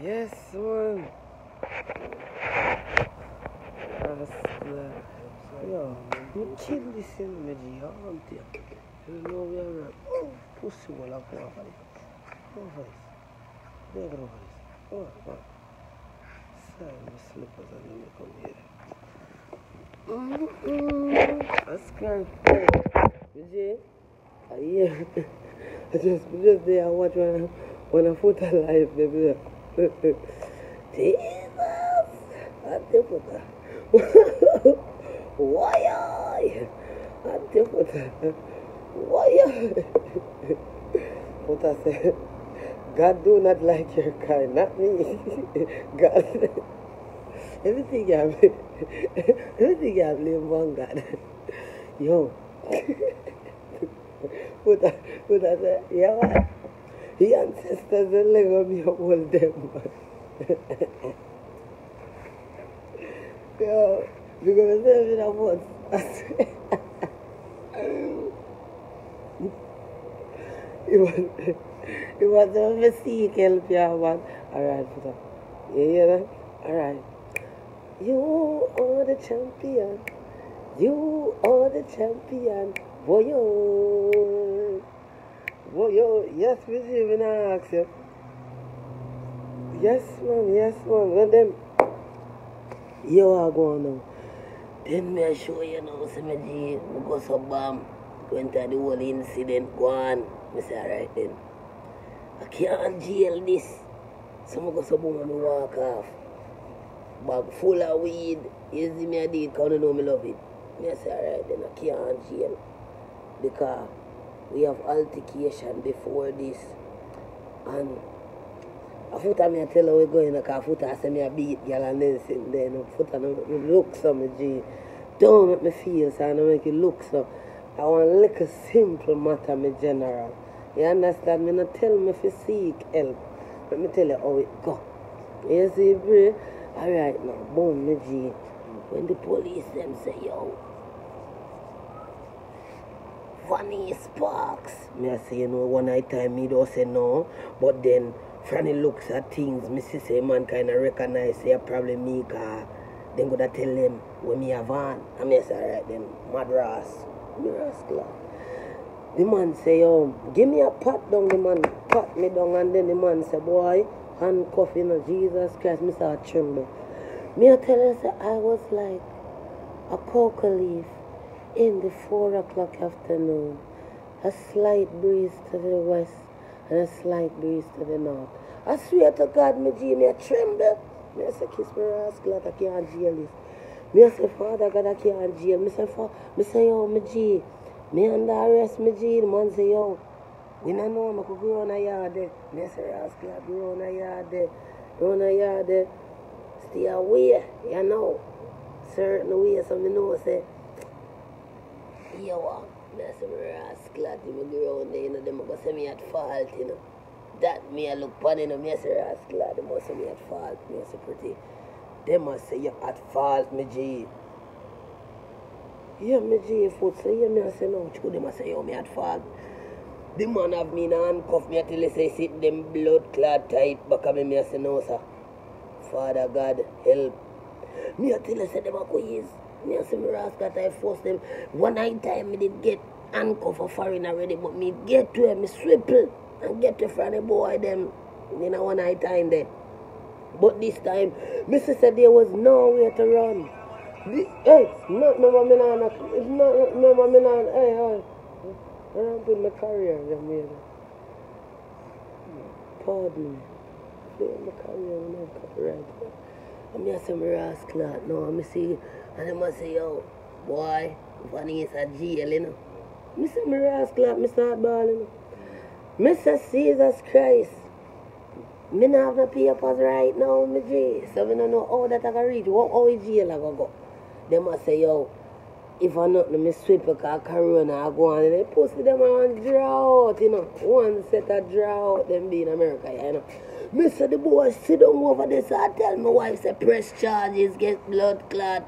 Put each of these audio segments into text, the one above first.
Yes, man. Yo, you kill this in me, G, aren't you? You know where I'm pussy will have over this. Over this. Never over this. Oh, oh. Sorry, my slippers and then they come here. That's grand. G, yeah. I just there, I watch when I put a live, baby. Jesus! I put that. Why? I put that. Why? What I say? God do not like your kind, not me. God. Everything I blame one God. Yo. What I say? Yeah, what? The ancestors will let me hold them. Yo, you're going to say me that once. You want to seek help, yeah, man. Alright, Peter. You hear that? Alright. You are the champion. You are the champion. Boy, yo. Boy, yo. Yes, we see when I ask you. Yes, man. Well, then, you are going now. Then me show you now, see me G, me go so bam. Go into the whole incident, go on. Me say, alright then. I can't jail this. So I go so boom and walk off. Bag full of weed. You see me I did, because you know me love it. Me say, alright then, I can't jail. Because we have altercation before this. And a foota me I tell her we're going, because foota I say me I beat girl and then sitting there. Foota me look so me G. Don't make me feel so I don't make it look so. I want to look a simple matter me general. You understand? Me not tell me if you seek help. Let me tell you how it go. You see, bro? Alright now, boom, me G. When the police them say, yo, Fanny Sparks. Me I say, you know, one night time me don't say no. But then, Franny looks at things, me see say man kind of recognize, say probably me, cause then go to tell them when me have on. And me say, alright then, madras. Me rascal. The man say, yo, give me a pat down, the man pat me down, and then the man say, boy, handcuff, you know, Jesus Christ, me start tremble. Me I tell you, say, I was like a coca leaf in the 4 o'clock afternoon. A slight breeze to the west and a slight breeze to the north. I swear to God, me G, me I tremble. Me I say, kiss me rascal, I can't jail this. Me I say, Father God, I can't jail. Me say, yo, me G, me under arrest, me G. The man say, yo, we don't know, I could go on a yard there. Me I say, rascal, I go on a yard there. Go on a yard there. Stay away, you know. Certain way, so me know, say, yo, me I say, rascal, me go around there, you know, them go say me at fault, you know. That me I look upon, you know, me I say, rascal, them must say me at fault, me I say, pretty. They must say, you at fault, me G. Yeah, me G, foot say, yeah, me I say, no, true, they must say, yo, me at fault. The man have me in a handcuff, me until they say, sit them blood clot tight, back of me I say, no, sir. Father God, help. Me I tell you, say, them a quiz. Me I say, me rascal, I force them. One night time, me did get handcuff for foreign already, but me get to him, me swivel, and get to front of the boy, them, in a one night time there. But this time, Mr. said there was nowhere to run. Hey, no, hey, I don't put my career in there. Pardon me. My career in my copyright. I'm just some rascal, no, I see, and I must say, yo, boy, Fanny is a jail, you know. I say, my rascal, I start balling. Mr. Jesus Christ. Me not have no papers right now, me G. So me don't know how that I can reach. How is jail I go? They must say, yo, if I not me sweep because corona I go on and they pussy them on drought, you know. One set of drought them be in America, you know. Me say the boy sit down over there, so I tell my wife say press charges, get blood clot,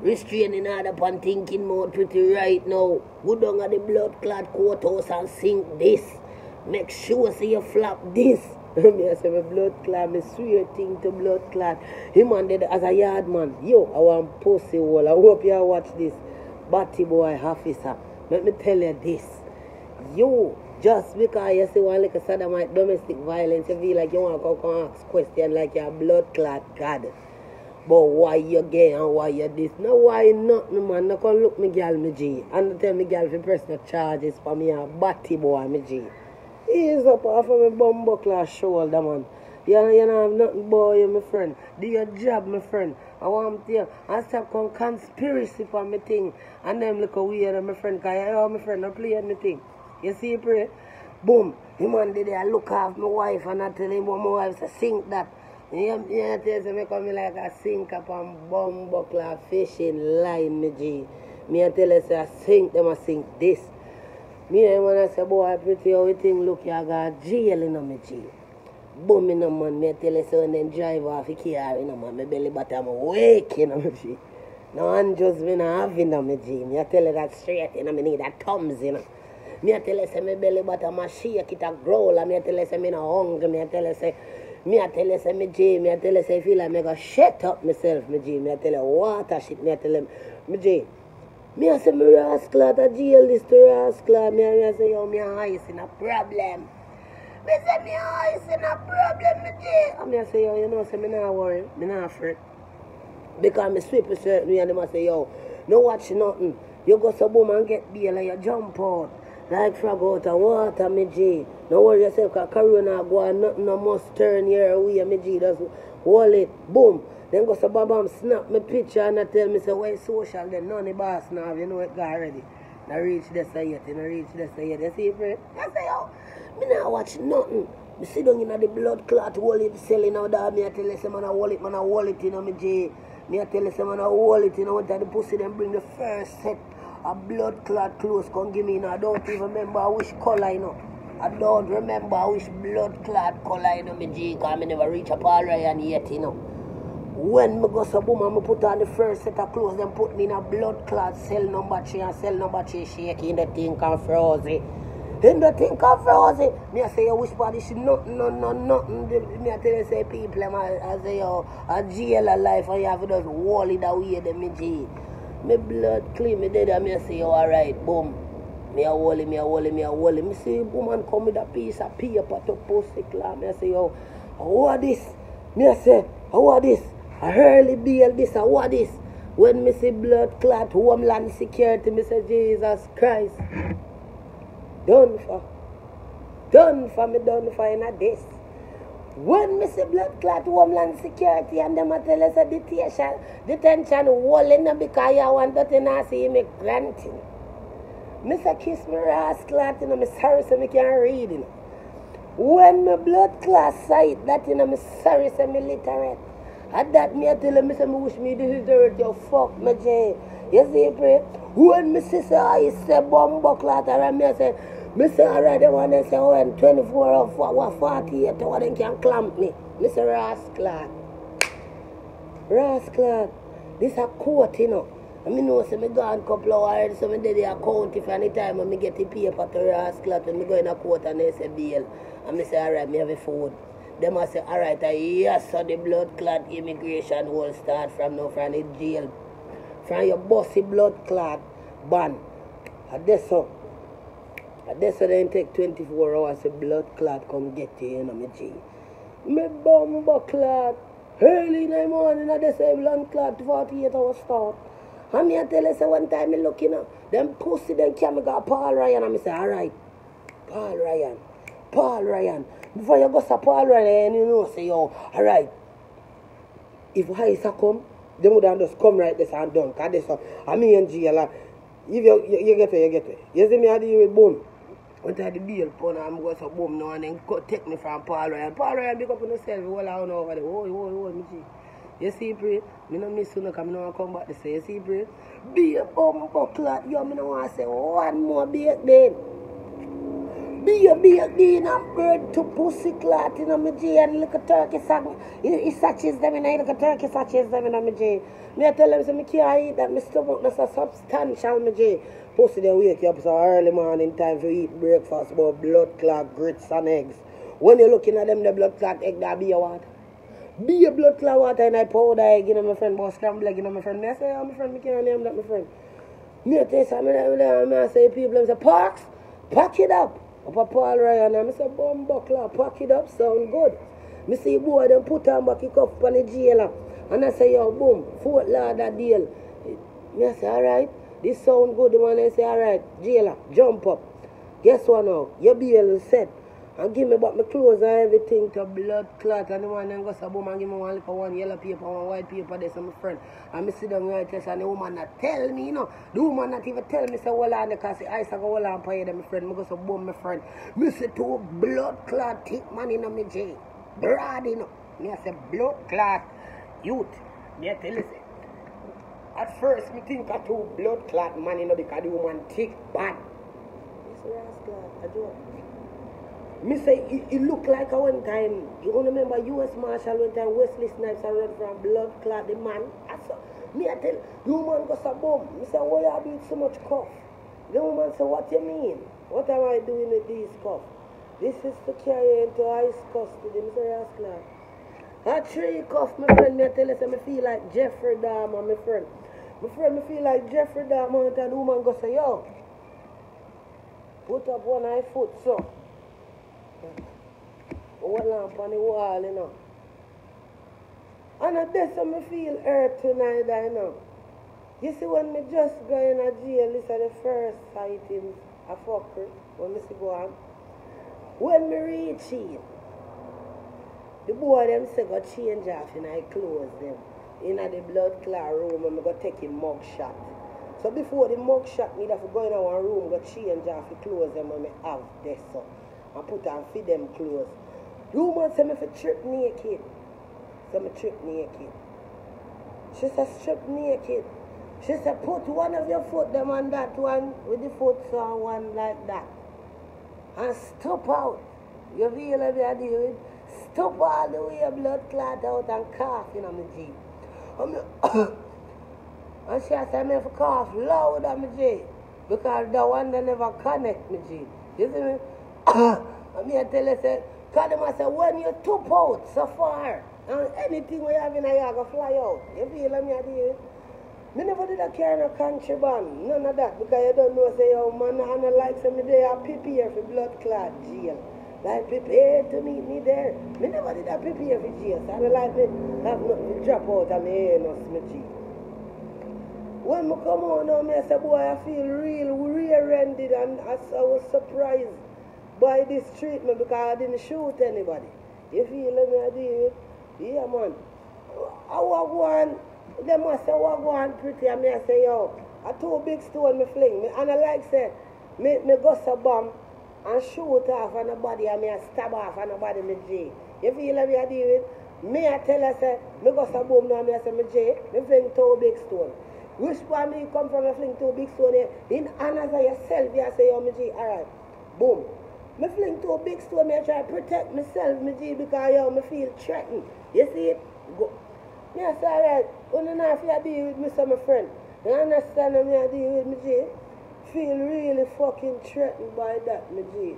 restraining order upon thinking more pretty right now. Go down at the blood clot courthouse and sink this. Make sure say you flap this. Me I say my blood clot, me swear thing to blood clot. Him and dead as a yard man. Yo, I want pussy wall. I hope you watch this. Batty boy officer. Let me tell you this. You, just because you see one like a sodomite domestic violence, you feel like you want to come ask question like you're a blood clot God. But why you gay and why you this? No, why nothing, man. No come look me girl, me G. And tell me girl for personal charges for me a batty boy, me G. Ease up off of my bumbuckler shoulder, man. You know have nothing, boy, you my friend. Do your job, my friend. I want to tell you, I stop come conspiracy for me thing. And them look weird, my friend, because my friend, not play me thing. You see, pray? Boom. The man did I look after my wife and I tell him what my wife say, sink that. You tell me come like a sink up on bumbuckler fishing line, me G. Me I tell you, say, I sink them, I sink this. Me and when I say, boy, pretty how you think, look, you got jail in me, G. Boom, in man, me tell you, so and then drive off the car, in man, my belly bottom wake, in me, G. No one just me not having me, G. Me I tell you that straight, you know, me need that thumbs, you know. Me I tell you, say, my belly bottom a shake, it a growl, and me I tell you, say, me no hungry, me I tell you, say, me I tell you, say, me G, me I tell you, say, I feel like me go shut up myself, me G. Me I tell you, water shit, me I tell you, me G. Me I say, me rascal at a jail this to rascal. Me I say, yo, me eyes in a problem. Me say, me eyes in a problem, me G. And me I say, yo, you know, say, me not worry, me not afraid. Because me sweep a certain way and them I say, yo, no watch nothing. You go so boom and get bail and you jump out. Like frog out of water, me G. No worry yourself, because corona go and nothing no must turn your way, me G. Just hold it, boom. Then go so bam snap my picture and I tell me say why social then none the boss now, you know it got already. Now reach this yet, you know reach this yet. You see friend? I say yo, me not watch nothing. Me sit down in the blood clot hold it selling out there. Me I tell you say man I hold it, you know me J. Me I tell you say man I hold it, you know when the pussy them bring the first set of blood clot clothes come give me, you know. I don't even remember which colour, you know. I don't remember which blood clot colour, you know me J, because I never reach up all right yet, you know. When me go so boom and me put on the first set of clothes, then put me in a blood clot cell number 3 and cell number 3 shaky in the thing can frozy. In the thing can frozy. Me I say, yo, which body should nothing. Me I tell you, say, people, I say, yo, a jail of life and you have to just wall it away, then me G. Me blood clean, me dead, and me I say, yo, alright, boom. Me a hold it. Me see woman come with a piece of paper to post it, me I say, yo, what this? Me I say, what this? I early bail this, what this? When me see blood clot, homeland security, me say, Jesus Christ. Done for in a this. When me see blood clot, homeland security, and them a tell us a detention, walling because you want that to see me granting. Me say, kiss me rascal, you know, me sorry so me can't read, you know. When me blood clot sight, that, you know, me sorry so me literate. At that me I tell him, me wish me this is dirt, you fuck me J. You see, pray? When me sister I say bumbuckler, and me say alright, they want to say, oh, and 24 or 48, or they can clamp me. Me say rascal. This a court, you know. And me know, say me gone a couple of hours, so me did the account if any time when me get the paper to rascal, and me go in a court and they say bail. And me say, alright, me have a phone. Them I say, alright, yes, so the blood clot immigration will start from now, from the jail. From your bossy blood clot ban. And that's so then take 24 hours, the blood clot come get you, you know, me G. Me bumbo clot. Early in the morning, I say blood clot 48 hours start. And me I tell you, say one time me look, you know, them pussy, them can got Paul Ryan, and me say, alright, Paul Ryan. Before you go to Paul Ryan, you know, say, yo, alright. If Haisa come, they would have just come right this and done. Because this, I mean, in jail, if you get it. You see me, I deal with boom. When I the bail pun, I'm going to boom now and then take me from Paul Ryan. Paul Ryan pick up on himself, all out over there. Oh, me see. You see, pray? Me no miss you, because I don't want to come back to say, you see, pray? Be a bumbuckler, yo, me no want to say one more back then. Be a bean and bird to pussy clot in my J and little turkey sack. He satches them in a little turkey satches them in my J. Me I tell them, say, me can't eat that, my stomach is a substantial, my J. Pussy they wake you up so early morning time to eat breakfast, about blood clot, grits and eggs. When you're looking at them, the blood clot egg, that be a water. Be a blood clot water and I powder egg, you know, my friend, but scramble egg, you know, my friend. I say, oh, my friend, I can't name that, my friend. Me I tell you something, I say, people, I say, Parks, pack it up. Up a Paul Ryan, and I say, buckler, pack it up, sound good. Me see boy, them put on back it up on the jailer. And I say, yo, boom, Fort Lauderdale. Me I say, alright, this sound good. The man I say, alright, jailer, jump up. Guess what now? Your bail set. And give me back my clothes and everything to blood clot. And the one then go so boom and give me one little one yellow paper, one white paper, there's my friend. And me sit down right there and the woman not tell me, you know. The woman not even tell me, say, hold on, because the ice I go hold on for you, my friend. Me go so boom, my friend. Me say two blood clot thick man in my jail. Broad, you know. Me I say blood clot youth. Me I tell you, say. At first, me think of two blood clot man, you know, because the woman thick bad. It's rascal, I do. Me say, it look like a one time, you remember U.S. Marshal one time, Wesley Snipes I run from blood clot, the man. I saw, me I tell, the woman goes a boom. Me say, why you doing so much cough? The woman say, what you mean? What am I doing with these cough? This is to carry into ice custody. Me say, rascal. A tree cough, my friend, me I tell you, say, me feel like Jeffrey Dahmer, my friend. My friend, me feel like Jeffrey Dahmer, and the woman goes say, yo, put up one eye foot, so. One lamp on the wall, you know. And that's how I feel hurt tonight, you know. You see, when me just go in a jail, this is the first sightings of fucker, when me see go on. When me reach in, the boy them say go change off and I close them. In the blood clot room and I go take him mug shot. So before the mug shot, me have to go in one room, go change off and close them and I have this so. And put on feed them clothes. The woman said me for trip naked. So me trip naked. She said strip naked. She said put one of your foot them on that one with the foot so one like that. And stop out. You feel what I deal with? Stop all the way blood clot out and cough in my G. And she said me for cough loud on my G. Because the one that never connect me G. You see me? And me I tell you, say, because them I say, when you tip out so far, and anything we have in a yard go fly out. You feel what me I do? Me never did a carry no contraband, none of that, because you don't know, say, oh man, I don't like some day I prepare for blood clot jail. Like prepare to meet me there. Me never did a prepare for jail, so I don't like me have nothing to drop out of my hair, no smidgy. When I come on now, me I say, boy, I feel real rear-ended, and I was surprised by this treatment because I didn't shoot anybody. You feel me I did? Yeah, man. I walk one, them must say, walk one pretty, and me I say, yo, I two big stone me fling. Me, and I like say, me go so bomb and shoot off on the body and me I stab off on the body me J. You feel me I did? Me I tell her say, me go so boom now, me I say, me J, me fling two big stone. Which one me come from, me fling two big stone here? In honor of yourself, you say, yo, me J, alright, boom. Me fling to a big stone, me try to protect myself, me G, because yo, me feel threatened. You see it? Go. Me I say, alright, when you know if you deal with me, so my friend, you understand me I deal with me G? Feel really fucking threatened by that, me G.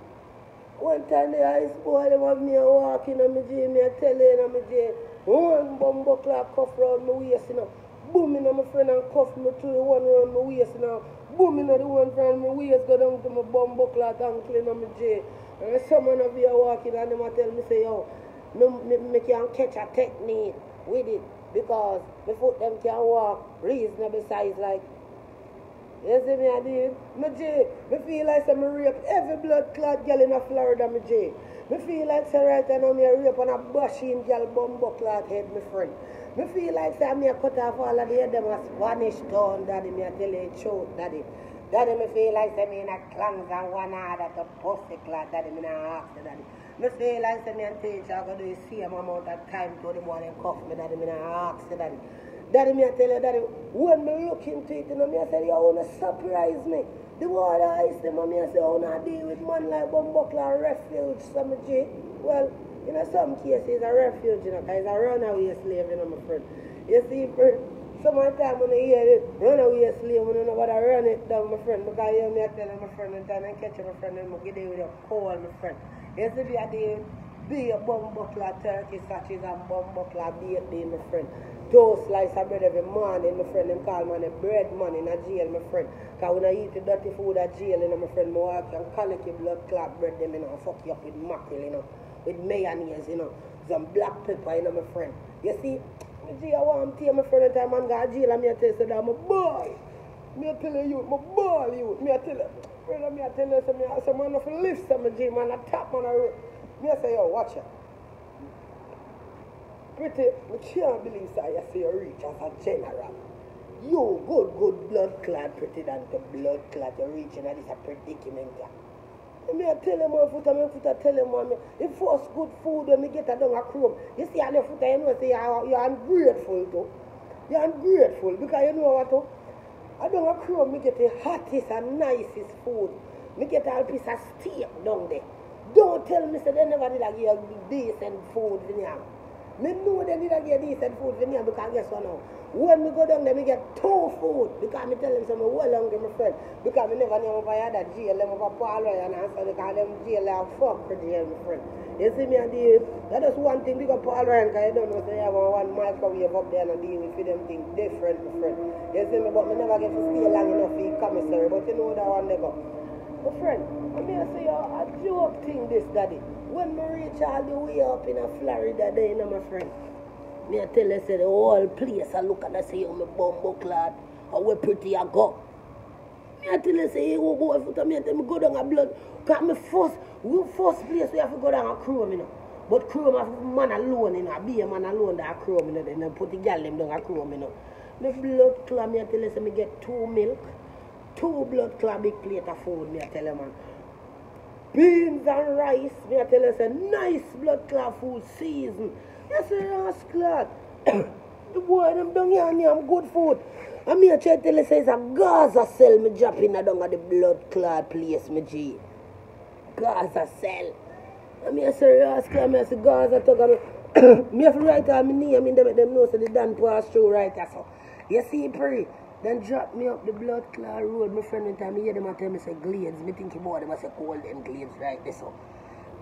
One time the ice boy, them have me walking on me G, me I tell you, me G, one bumbo clock cuff round my waist, you know, boom in on my friend and cuff me to the one round my waist, you know. Boom in the one friend, my waist go down to my bum buckle ankle in my J. And someone of you walking and them tell me say, yo, me can catch a technique with it because my foot them can walk reasonable size like. You see me I did? My J, me feel like I'm rape every blood clot girl in Florida, my J. Me feel like say right now me a rape on a bashing girl bum buckle head, my friend. Me feel like say me a cut off all of the head them a Spanish town, daddy, me a tell you the truth, daddy. Daddy, me feel like say me in a clans and one order to pussy clot, daddy, me not ask daddy. Me feel like say me and teacher go do the same amount of time to the morning cuff me, daddy, me not ask daddy. Daddy, me a tell you, daddy, when me look into it, you know, me a say, you wanna surprise me. The water ice them, and me a say, I wanna deal with man like Bumbuckle and refuge, some G. Well, in some cases, a refuge, you know, because it's a runaway slave, you know, my friend. You see, some of the time when I hear it, runaway slave, when I know what I run it down, my friend, because you hear me tell my friend, and time I catch my friend, and I get there with a call, my friend. You see, I did, Be a bumbuckler turkey sausages and bumbuckler baked bean, my friend. 2 slices of bread every morning, my friend. Them call me bread man in a jail, my friend. Because when I eat the dirty food at jail, you know, my friend, I walk and collect your blood clot bread, them, you know, fuck you up with mackerel, you know, with mayonnaise, you know, some black pepper, you know, my friend. You see, I want to tell my friend that man got jail, and me tell you that I'm a boy. Me tell you, my boy, you. Me tell you, brother, me tell you, so man, if you lift some G, man, I tap on a road. Me say, yo, watch it. Pretty, I can't believe that you see you reach as a general. You good blood clot, pretty than the blood clot, you're reaching at this a predicament. Me I tell him, my foota tell him, man, the first good food when me get a down a chrome. You see, on the foota, you know, say you're ungrateful too. You're ungrateful because you know what, too? I don't a chrome, me get the hottest and nicest food. Me get a piece of steak down there. Don't tell me, say they never did give you decent food for me. Me know they did give decent food for me because guess what now? When me go down there, me get 2 food because me tell them so me well hungry, my friend. Because me never knew if I had a jail, them over Paul and answer because them jail are fuck for jail, my friend. You see me and deal, that is one thing because Paul Ryan, because you don't know, so you have one microwave up there and deal with them things different, my friend. You see me, but me never get to stay long enough for the commissary, but you know that one they go. My friend, I'm going to say a joke thing this, daddy. When I reach all the way up in Florida, there, you know, my friend, me I tell you, say the whole place, I look and I say, oh, my bumbo clad, how we pretty I go. Me I tell you, say, hey, go foot, me I tell me go down a blood. Because my first place we have to go down a chrome, you know. But chrome have man alone, you know, be a man alone that a chrome, you know, then put the girl them down a chrome, you know. My blood clot, me I tell you, say, me get 2 milk. 2 blood clot big plate of food, me I tell you, man. Beans and rice, me I tell you, say, nice blood clot food season. Yes, ass clot. The boy, them down here and I'm good food. And me I try to tell you, say, it's a Gaza cell me dropping down at the blood clot place, me G. Gaza cell. And me I say, ass clot, me I say, Gaza talk, me have to write all my name, I mean, them know, so they done pass through right, so. You see, pray. Then drop me up the blood clot road. My friend one time, me hear them tell me say glades. Me think the boy them say golden glades right there so.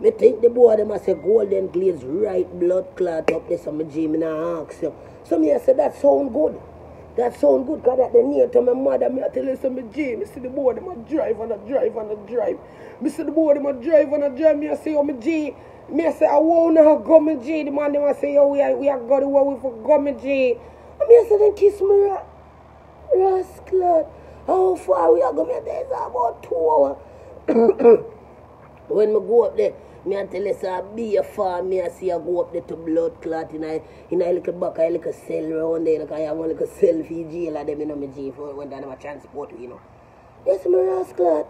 Me think the boy them say golden glades right blood clot up there so me G me nah ask you. So me I say that sound good. That sound good because that the near to my mother me I tell you so me G. Me see the boy them a drive and a drive and a drive. Me see the boy them a drive and a drive. Me I say oh me G. Me I say I won't go me G. The man them I say yo we are got the way we for go me G. And me I say then kiss me right. Rascal, how far we are going? There's about 2 hours. When I go up there, me I tell you, so be a farm, me I see I go up there to blood clot in a little back, a little cell around there, like I have one little cell for jail and them, you know, me jail for when they have transport, you know. Yes, my rascal.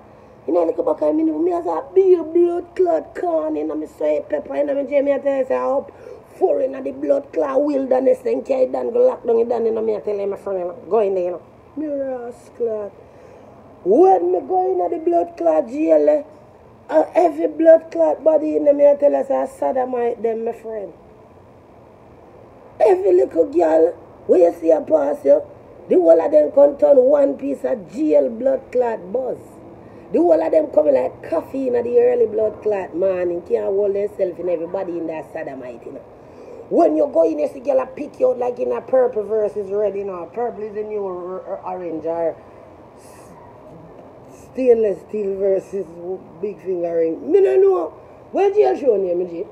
In a little back, I mean, me as a be a blood clot corn, you know, me sweet pepper, you know, me jail, me I tell you, so I hope. For in the blood clot wilderness, then carry down, go lock down, you done, you know, me I tell you, my friend, you know, go in there, you know. Me rascal. When me go in the blood clot jail, every blood clot body in me I tell us a sodomite them, my friend. Every little girl, when you see a pass you, the whole of them can turn one piece of jail blood clot buzz. The whole of them coming like coffee in the early blood clot morning, can't hold themselves in everybody in that sodomite, you know. When you go in, you see girl pick you out like in a purple versus red, you know. Purple is the new orange or stainless steel versus big finger ring. Me no know. When jail show you, me G?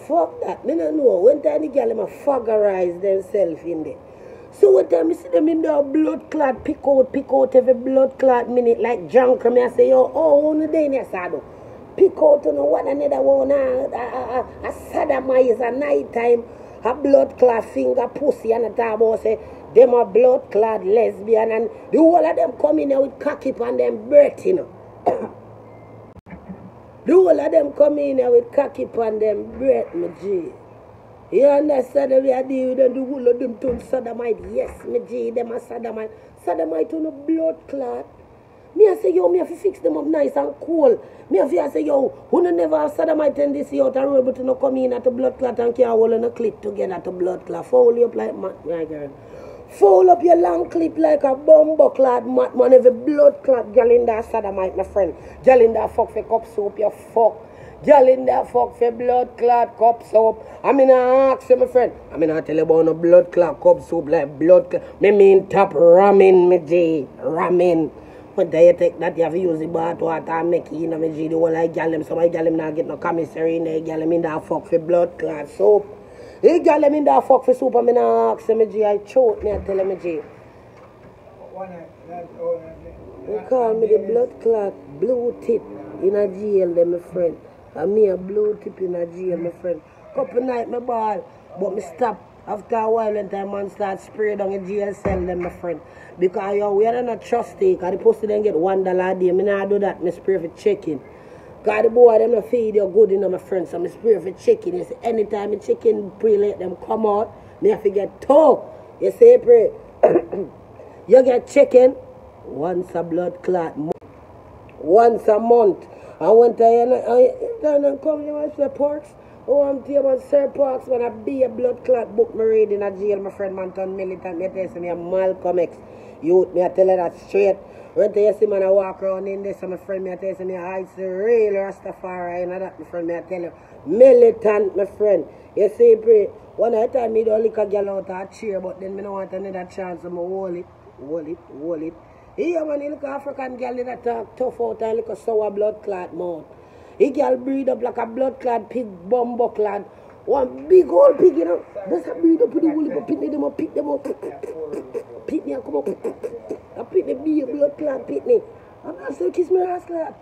Fuck that. Me no know. When time the girl them faggerize themselves in there. So when time I see them in the blood clot, pick out every blood clot minute like junk. Me I say, yo, oh, on the day in your saddle. Pick out to know one another one, a sodomize a night time, a blood clot finger pussy and a talk about say, them a blood clot lesbian and the whole of them come in here with cocky on them breath, you know. The whole of them come in here with cocky on them breath, my G. You understand that we are dealing with them, the whole of them turn sodomite, yes, my G, them a sodomite. Sodomite on a blood clot. Me I say, yo, me have to fix them up nice and cool. Me have to say, yo, who never have sodomite in this out and road, but you no come in at the blood clot and can't hold on a clip together at the blood clot. Foul you up like my girl. Foul up your long clip like a bumbo clot, man. Every blood clot, girl in that sodomite, my friend. Girl in that fuck for cup soap, you fuck. Girl in there fuck for blood clot cup soap. I mean, I ask you, my friend. I mean, I tell you about no blood clot cup soap like blood clot. Me mean top ramen, me G. Ramen. But then you take that, you have to use the bath water and make it, you know, me G. The one like girl them, some of girl them not get no commissary in there. Girl them in there fuck for blood clot soap. Hey, girl them in there fuck for soap. I mean, I ask you, me G. I choke me, I tell you, me G. They call me the blood clot blue tip in a jail, them, my friend. And me a blue tip in a jail, my friend. Couple night my ball, but me stop after a while when time man start spray down in jail cell, them, my friend. Because yo, we are not trusty, because the pussy then get $1 a day. Me not do that, me spray for chicken. Because the boy them not feed you good, you know, my friend. So me spray for chicken. You see, anytime the chicken pre-let them come out, me have to get toe. You see, pray. You get chicken once a blood clot, once a month. And when I come to watch the parks, oh, I'm telling about Sir Parks when I be a blood clot book me read in a jail, my friend man turn militant, me tell me a Malcolm X youth, me I tell you that straight. When you see man I walk around in this, so my friend me I tell me I see real Rastafari, and that my friend me I tell you, militant, my friend. You see, pray, one time me don't lick a girl out of a chair, but then me don't want another chance, so I hold it. Yeah, man, you look African girl that talk tough out and look a sour blood clot mouth. He girl breed up like a blood clot pig, bumbo clot. One big old pig, you know. That's a breed up with the woolly, but pick them up. Pick me and come up. I pick the big blood clot, pick me. I'm not so kiss me ass clot.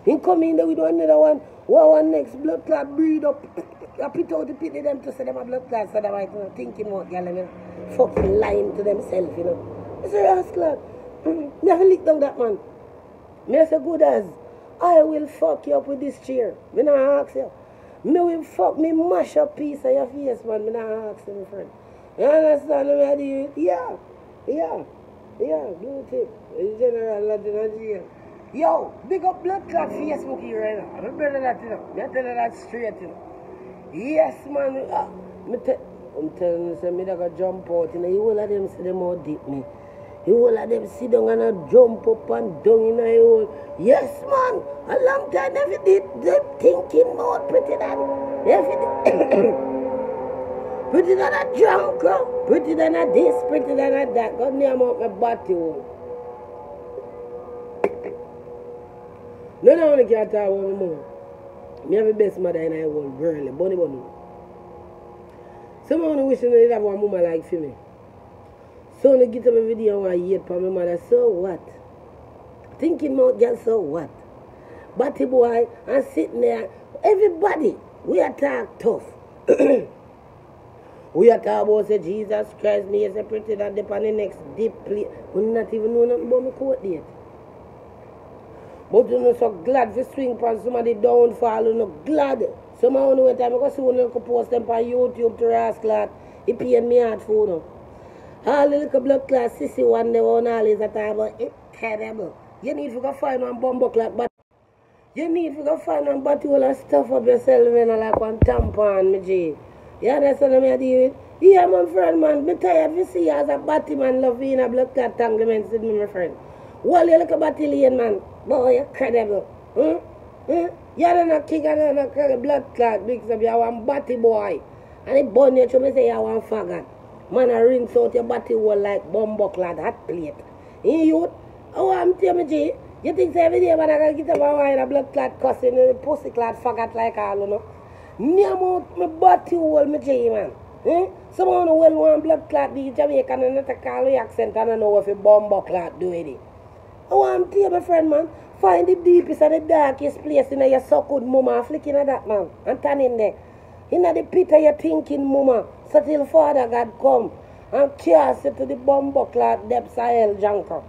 He come in there with another one. One next blood clot breed up. I pick out the pit them to say them a blood clot, so they might thinking about girl, you know. Fucking lying to themselves, you know. It's a rascal. Me have to lick down that man. Me say good as I will fuck you up with this chair. Me not ask you. Me will fuck me mash up piece of your face, man. Me not ask you, my friend. You understand what I do? Yeah. Blue tip. General Latin. Yo, big up blood clot Facebook here right now. I'm better that, you know. Me tell you that straight, you know. Yes, man. I'm telling you, say me that go jump out, you know. You all of them see them out deep me. You all of them sit down and jump up and down in a hole. Yes, man. A long time never did them thinking more pretty than pretty than a drunk, pretty than a this, pretty than a that. God name out my body hole. No, I can't talk about me more. Me have the best mother in the world, girl, bunny. Someone wishing they have one mama like for me. So when I get up a video and I hear from my mother, so what? Thinking about girl, so what? Batty boy, and sitting there, everybody, we are talk tough. We are talk about say Jesus Christ, me is a pretty that dip on the next deep place. We not even know nothing about my court date. But you know so glad to swing from somebody downfall, you know, glad. Somehow when time I go see one little post them on YouTube to rascal, it paid me hard for you know. All the little blood class sissy one day on all is a time about it terrible. You need to go find one bumbo clot, but you need to go find one bottle and stuff up yourself in like one tampon, me G. You understand what I deal with? Yeah, my friend, man. Me tired to see you as a batty man love in a blood clot entanglement with me, my friend. Well, you look a battalion, man. Boy, you're credible. You're not king and not a blood clot because of you one batty boy. And it burn you to me say you one faggot. Man, I rinse out your body hole like bumbo clot hot plate. In youth, oh, I'm telling you, you think every day when I can get up and wine a blood clot cussing and a pussy clot faggot like all, you know? Name out my body hole, my J, man. Someone who will want blood clot be Jamaican and not a call the accent and I know if a bumbo clot do it. Oh, I'm telling you, my friend, man, find the deepest and the darkest place in your so good mama flicking at that, man, and turn in there. In the pit of your thinking, mama, so till Father God come and cast it to the bumbo clot depths of hell, junker.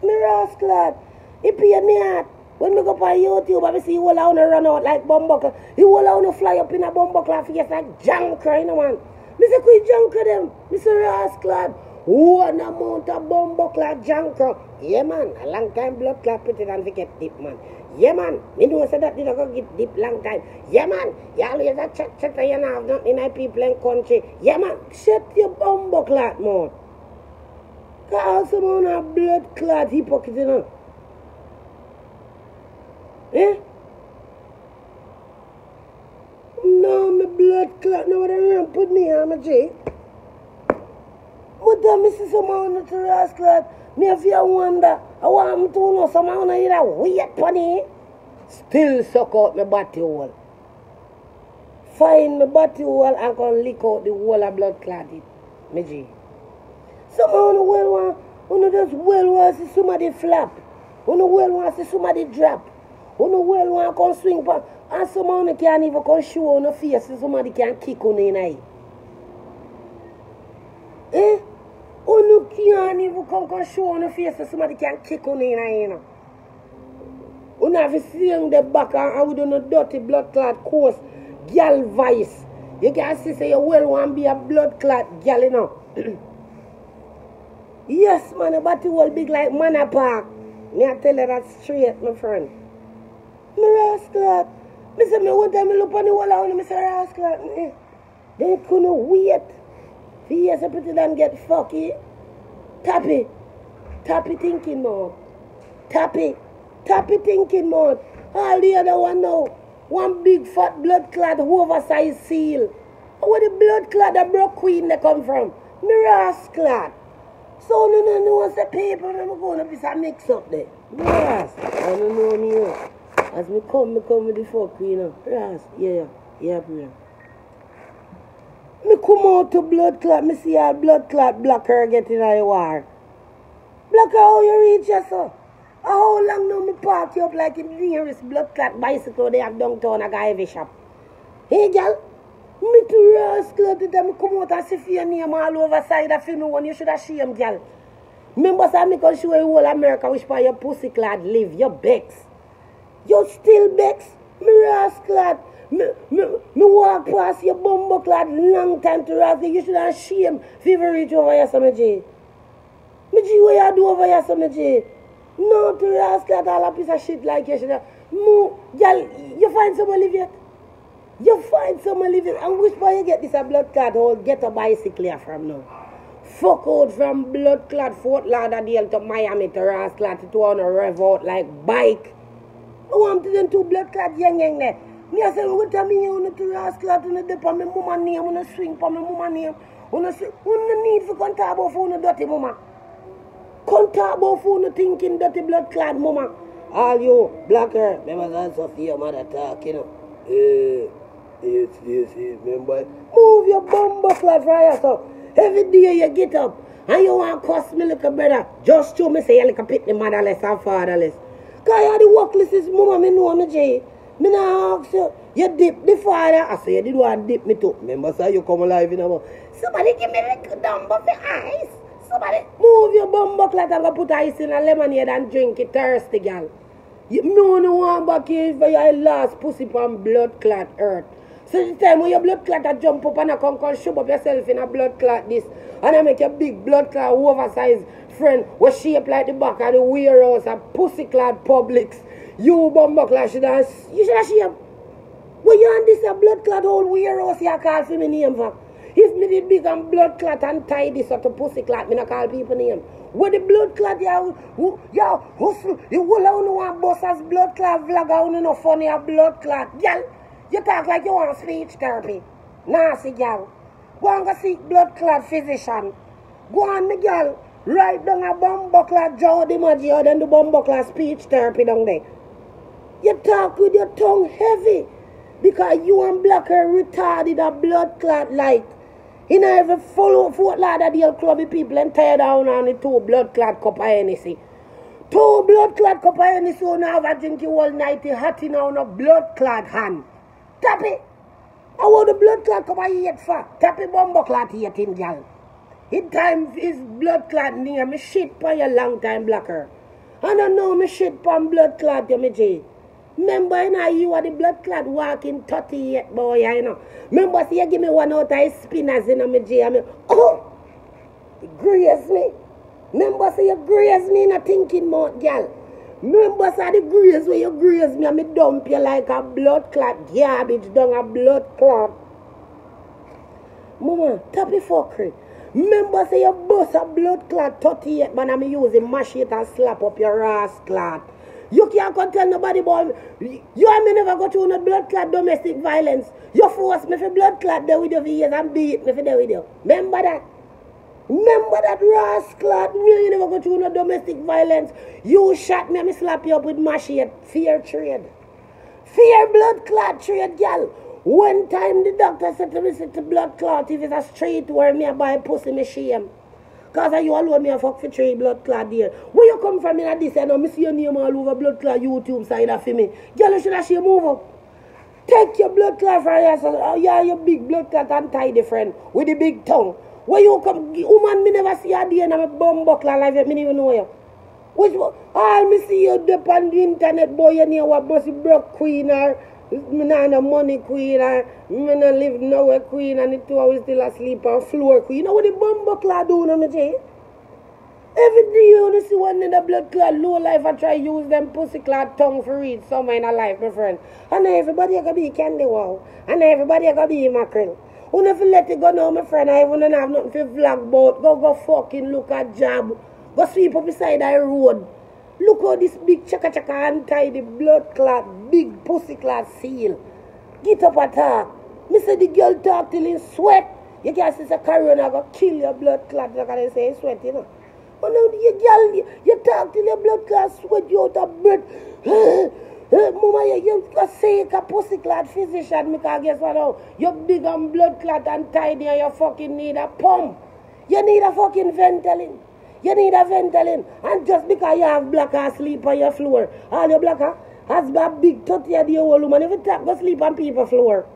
Me rascal, he paid me heart. When me go on YouTube, I see you all out run out like bumbo clot. You all out fly up in a bumbo clot face like junker, you know, man. Me say, quit junker them. Me say, rascal. One amount of bumbo clot junker. Yeah, man, a long time blood clot pretty than to get deep, man. Yeah, man, me know so that did not go get deep long time. Yeah, man, you always a chat and you have nothing in people in country. Yeah, man, shut your bumbo clot mouth. Cause someone a blood clot hypocrite, you know. Eh? my J. But then I see someone to rascal. Me if you wonder, I want to know someone in a weird funny. Still suck out my body hole. Find my body hole and can lick out the whole of blood clotted. My G. Someone who just well want to see somebody flap. Who well want to see somebody drop. Who well want to come swing back. And someone can't even come show on the face so somebody can kick on the eye. Eh? Who can't even come show on the face so somebody can kick on the eye, you know. Who never see the back and we do no dirty blood clot course. Girl vice. You can see say you well want to be a blood clot girl, you know. Yes, man, the body will big like Manor Park. Me I tell you that straight, my friend. Me rascal. Me say me one time me look on the wall and me say rascal. They couldn't wait. For years I put it and get fucky. Tappy. Tappy thinking mode. Tappy. Tappy thinking mode. All the other one now. One big fat blood clot oversized seal. Where the blood clot that broke queen they come from? Me rascal. So no know the paper and I'm going to be some mix up there. Yes, I don't know me. As me come with the fuck, you know. Yes, yeah, bro. Me come out to blood clot, me see a blood clot blocker getting in the war. Blocker, how you reach yourself? How long now me park you up like in the nearest blood clot bicycle they have downtown a guy shop? Hey, girl. Me too rascal to them come out and see for your name all over side of you know when you should have shame, girl. Remember say me can show you whole America which part your pussy clad live, your bex. You still bex? Me rascal. Me walk past your bumbo clad long time to rascal. You should have shame if you ever reach over here, some G. Me G, what you do over here, some G? No to rascal all a piece of shit like you should have. Girl, you find someone live yet? You find someone living, and which boy you get this a blood clot or get a bicycle here from now? Fuck out from blood clot Fort Lauderdale to Miami to rascal to want to rev out like bike. I want to them two blood clot yang there. Me I say, what time me you want to rascal to the dip on my mama name, want to swing for my mama name, want to need for contact about for the dirty mama. Contact about for the thinking dirty blood clot mama. All you blacker, remember that's of your mother talk, you know. Yes, remember. Move your bumbo clad for yourself. Every day you get up and you want to cuss me like a brother. Just show me say you like a pit the motherless and fatherless. Because you are the workless mama, me know me, Jay. Me now ask you, you dip the father. I say you did want to dip me too. Remember, say you come alive in a month. Somebody give me a little dumbo for ice. Somebody move your bumbo clad and go put ice in a lemonade and drink it thirsty, girl. You no one back here for your last pussy from blood clot earth. So the time when your blood clot a jump up and I come shove up yourself in a blood clot this and I make a big blood clot oversized friend was shaped like the back of the warehouse a pussy clot Publix. You bumbo clot you should have shame. When you on this a blood clot whole warehouse you call for me name for. If me did big and blood clot and tie this up to pussy clot, me not call people name. Where the blood clot hustle, you will only want boss as blood clot vlogger only no funny a blood clot. Girl, you talk like you want speech therapy. Nasty girl. Go and go seek blood clot physician. Go on me girl. Write down a bumbo clot jaw the magia then the bumbo clot speech therapy down there. You talk with your tongue heavy. Because you and blacker retarded a blood clot like. You know, every follow Fort Lauderdale clubby people and tear down on the two blood clot cup of Hennessy. Two blood clot cup of Hennessy, so now have a drink you all night, you hot in on a blood clot hand. Tap it. I want the blood clot cup of eat for. Tap it bumbo clot eating, gal. In time is blood clot near me shit for a long time blacker. I don't know me shit for blood clot, you me J. Remember, you know, you are the blood clot walking 38, boy, you know. Remember, see, you give me one out of spinners, you know, me J. I mean, oh, you graze me. Remember, see, you graze me in a thinking mouth, girl. Remember, see, the graze where you graze me, and me dump you like a blood clot garbage down a blood clot. Mama, tap your fuckery. Remember, say you bust a blood clot 38, man, I'm using machete and slap up your ass clot. You can't come tell nobody about you and me never go through no blood clot domestic violence. You force me for blood clot there with you for years and beat me for there with you. Remember that? Remember that rascal? Me you never go through no domestic violence. You shot me and me slap you up with machete. Fear trade. Fear blood clot trade, girl. One time the doctor said to me, say to blood clot, if it's a street where me I buy pussy, me shame. Because you alone me a fuck for 3 blood clot there. Where you come from in a this? I know me see your name all over blood clot YouTube side of me. Girl, you should have move up. Take your blood clot from here. Oh, yeah, your big blood clot and tidy friend with the big tongue. Where you come, woman, me never see a day and I'm a bum buckler like that, me never know you. Which one? All me see you up on the internet, boy, you know what must be broke queen or me not no money queen or me not live nowhere queen and the 2 hours still asleep on floor queen. You know what the bum buckler do now, me Jay? Every day you only see one in the blood clot low life I try use them pussy clot tongue for read somewhere in a life, my friend. And everybody gonna be candy wow. And everybody gonna be mackerel. Who never let it go now, my friend. I even don't have nothing to vlog about. Go fucking look at job. Go sweep up beside the road. Look how this big chaka untidy blood clot, big pussy clot seal. Get up and talk. Me say the girl talk till in sweat. You can't see the corona go kill your blood clot. Like I say sweat, you know. But now the girl, you talk till your blood clot sweat you out of breath. Mama, you say a pussy clot physician because guess what now? You're big and blood clot and tidy and you fucking need a pump. You need a fucking Ventolin. You need a Ventolin. And just because you have black ass sleep on your floor, all your black ass has a big tutty at the old woman. If you tap, go sleep on people's floor.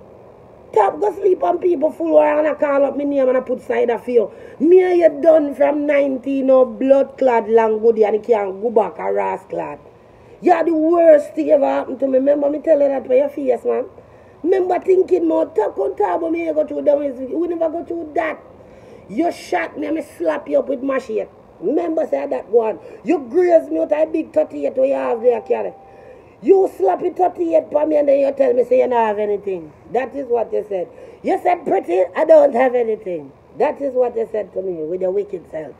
Tap, go sleep on people's floor and I call up my name and I put side of you. Me and you done from 19 no blood clot long good and you can't go back a ras clot. You're the worst thing ever happened to me. Remember me tell you that by your face, man. Remember thinking more, talk on top of me, you go through them. We never go through that. You shot me and me slap you up with machete. Remember say that go on. You graze me with a big 38 where you have there, carry. You slap it 38 for me and then you tell me say you don't have anything. That is what you said. You said pretty, I don't have anything. That is what you said to me with your wicked self.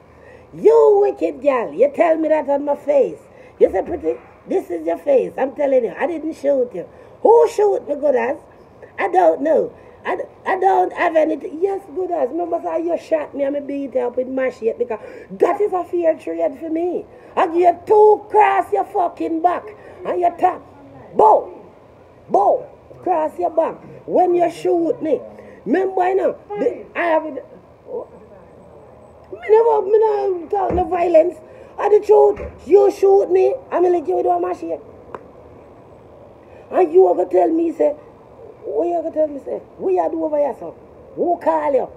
You wicked girl, you tell me that on my face. You said pretty, this is your face. I'm telling you, I didn't shoot you. Who shoot me, good as? I don't know. I don't have anything. Yes, good as. Remember how you shot me and me beat you up with machete because that is a fear trade for me. I give you 2 cross your fucking back and you tap. Bow. Cross your back. When you shoot me. Remember I know. I have it. Me never talk no violence. And the truth, you shoot me, I'm going to let you with a machete. And you are going to tell me, say, what you going to tell me, say, what you do over here, son? Who call you?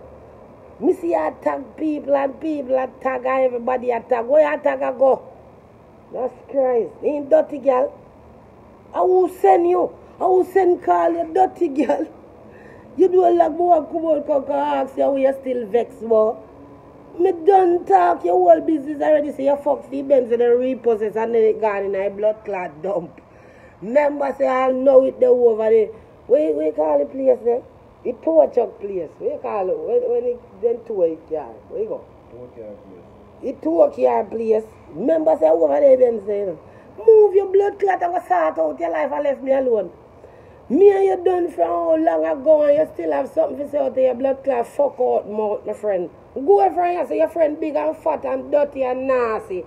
Me see you attack people and people attack and everybody attack. Where you attack I go? That's Christ. Ain't dirty girl. I will send you. I will send call you dirty girl. You do a lot more come out ask you where you still vexed, boy. Me done talk your whole business already, so you fuck the Benz and the repossess and then it gone in a blood clot dump. Remember say I'll know it there over there. What you call the place there? The tour truck place. What you call it? When it then tour it car. Where you go? Tour car place. The tour car place. Remember say over there Benz saying, move your blood clot and go sort out your life and left me alone. Me and you done from how long ago and you still have something to say out to your blood clot fuck out mouth, my friend. Go over here so your friend big and fat and dirty and nasty.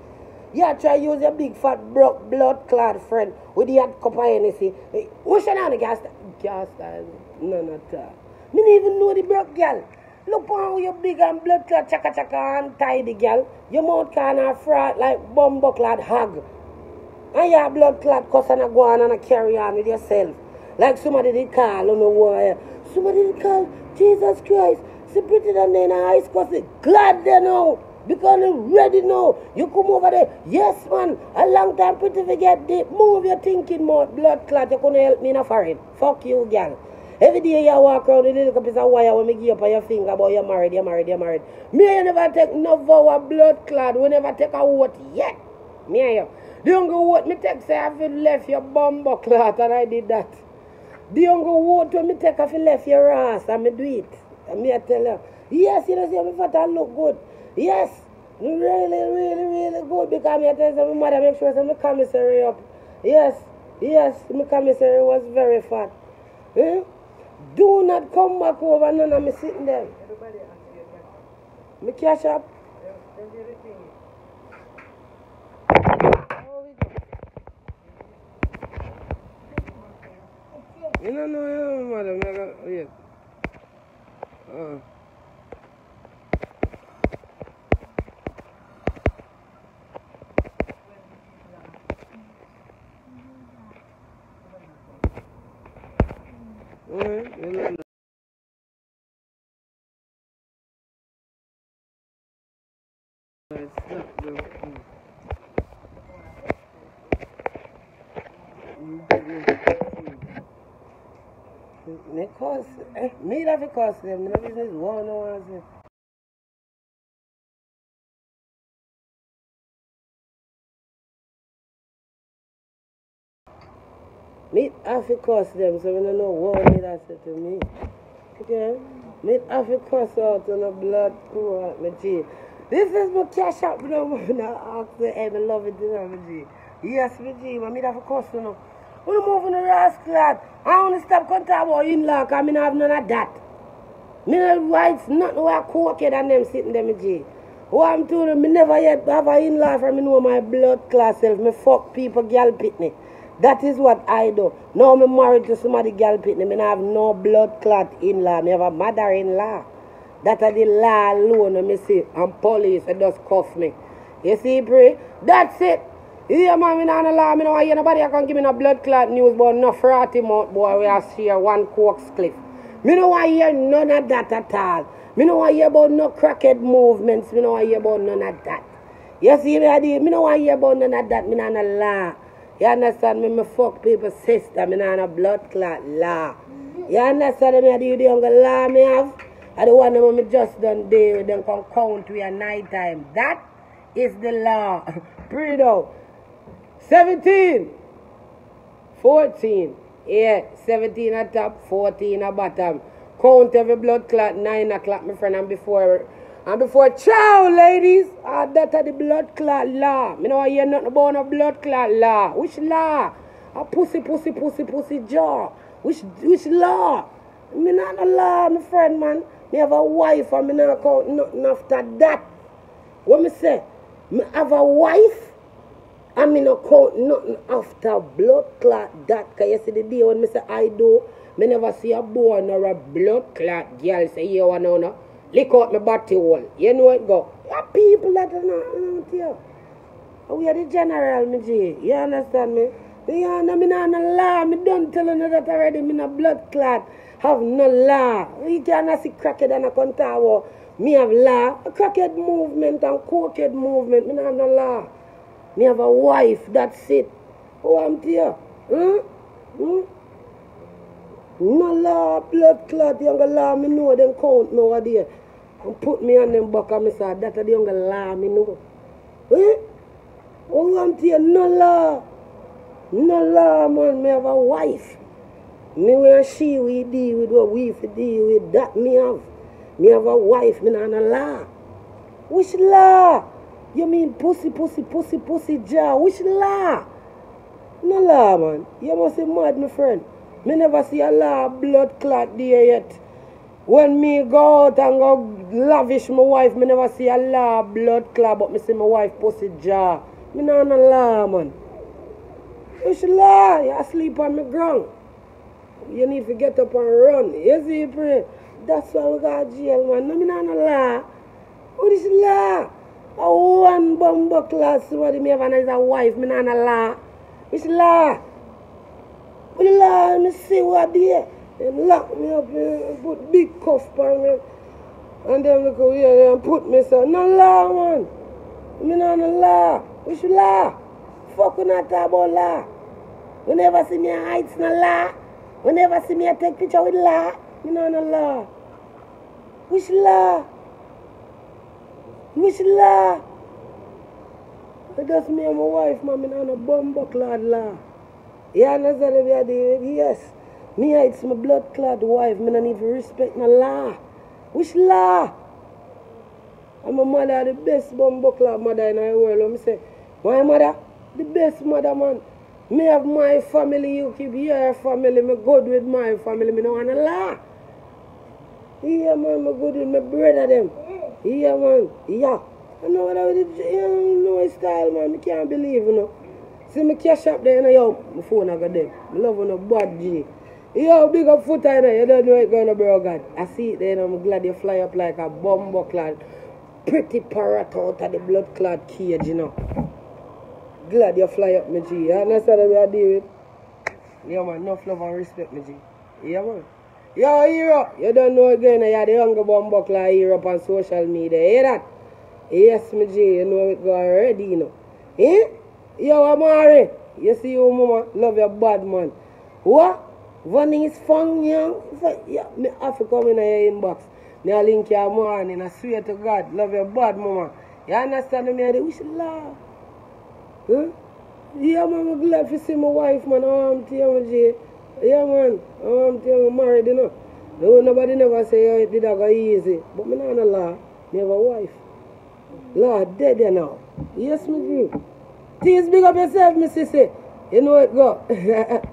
You try use your big fat broke blood clot friend with the hot cup of Hennessy. What's your name? Gas style? No, not that. Me don't even know the broke girl. Look how you big and blood clot chaka and tidy girl. Your mouth kind of frat like bumbo clad hog. And your blood clot cuss and go on and carry on with yourself. Like somebody did call on the wire. Somebody did call Jesus Christ. See pretty than they in a ice cussing. Glad they know. Because they're ready now. You come over there. Yes, man. A long time pretty forget deep. Move your thinking more. Blood clot. You couldn't help me in a forehead. Fuck you, girl. Every day you walk around with a little piece of wire when me give up on your finger about you're married. Me and you never take no vow of blood clot. We never take a vote yet. Me and you. The only vote me take say I feel left your bumbo clot and I did that. The only vote when me take I feel left your ass and me do it. And me I tell you, yes, you know, see me fat and look good. Yes, really good because me I tell you, my mother make sure some commissary up Yes, yes, my commissary was very fat. Eh? Do not come back over none of me sitting there. Me cash up. You don't know, madam. Yes. Me cause, me that because them, no business one no one. Me have to cuss them, so I don't know what me that say to me. Okay? Me have to cuss out on a blood pour at my G. This is my cash up, no man. I ask the hey, I love it, you know, my G. Yes, my G, but me have to cuss, you know. When I move in the rascal, I only stop contact about in-law, because I don't have none of that. Me no rights, nothing where I cook it and them sitting there, my G. What I'm telling you, me never yet have an in-law from me know my blood class self. Me fuck people, girl pitney. That is what I do. Now I'm married to somebody girl pitney. Me have no blood clot in-law. Me have a mother-in-law. That is the law alone. Me see, and police they just cuff me. You see, pray? That's it. Yeah, man, me not a law. Me no want hear nobody can give me no blood clot news, but no frothy mouth boy. We are share one corks cliff. Me no want hear none of that at all. Me no want hear about no crackhead movements. Me no want hear about none of that. You see me, me no want hear about none of that. Me not a law. You understand me? Me fuck people's sister. Me not a blood clot law. You understand me? The younger law me have. I the one that me just done there with them can count we at night time. That is the law. Breathe out. 17. 14. Yeah, 17 at top, 14 at bottom. Count every blood clot, 9 o'clock, my friend, and before chow, ladies. That are the blood clot law. Me know hear nothing about no blood clot law. Which law? A pussy jaw. Which law? Me not a law, my friend, man. Me have a wife and me not count nothing after that. What me say? Me have a wife and me not count nothing after blood clot that. Because you see the day when me say I do, me never see a boy nor a blood clot girl say, you want to know? Lick out my body hole. You know it go. There are people that are not here. We are the general, me G. You understand me? Yeah, no, me not no law. Me don't tell you that already. Me no blood clot. Have no law. You cannot see crackhead and a contour. Me have law. A crackhead movement and cokehead movement. Me not have no law. Me have a wife. That's it. Oh, I'm here. No law, blood clot, the younger law, me know them count nowadays. And put me on them back and me say, that's the younger law, me know. Eh? Oh, I'm here, no law. No law, man, me have a wife. Me when she we deal with what we deal with, that me have. Me have a wife, me not a law. Which law? You mean pussy jaw? Which law? No law, man. You must be mad, my friend. Me never see a law blood clot there yet. When me go out and go lavish my wife, me never see a law blood clot, but me see my wife pussy jaw. Me not a law, man. Which law? You asleep on the ground. You need to get up and run. You see, pray. That's why we got jail, man. No, me not a law. What is law? A one bumbo class, somebody me have a wife, me not a law. Which law? But the law, me see what there. They lock me up and put big cuff on me. And then look over here and put me so. No law, man. Me not a law. Which law? Fuck you not talk about law. You never see me a heights no law. You never see me a take picture with law. Me not a law. Which law? Which law? It just me and my wife, man. Me not a bumbo clad law. You understand me, David? Yes. Me, it's my blood clot wife. Me don't even respect no law. Which law? And my mother, the best bumbo clot mother in the world. Let me say, my mother, the best mother, man. Me have my family, you keep your family. Me good with my family. Me no wanna lie. Yeah, man, me good with my brother them. Yeah, man. Yeah. I know what I did. You know his style, man. I can't believe, you know. See me cash up there, you know, yo. My phone I got them. I love on a bad G. Yo, big up foota, you know. You don't know it going to bro, God. I see it there, you know. I'm glad you fly up like a bumbo clad. Pretty parrot out of the blood clot cage, you know. Glad you fly up, my G. You understand what I deal with? Yeah, man. Enough love and respect, my G. Yeah, man. Yo, hero. You don't know again, you're the younger bumbo clad hero up on social media. You hear that? Yes, my G. You know it go already, you know. Eh? Yo, Amari. You see you, mama. Love your bad, man. What? Vanny's fun, young. Yeah, me have to come in your inbox. Me link your morning. I swear to God. Love your bad, mama. You understand me? We should laugh. Huh? Yeah, man. I'm glad to see my wife, man. I'm telling you, yeah, man. I'm telling you, I'm married, you know. No, nobody never say, oh, it did go easy. But me not laugh. Me have a wife. Lord, dead there now. Yes, me do. Please big up yourself, me sissy. You know it go.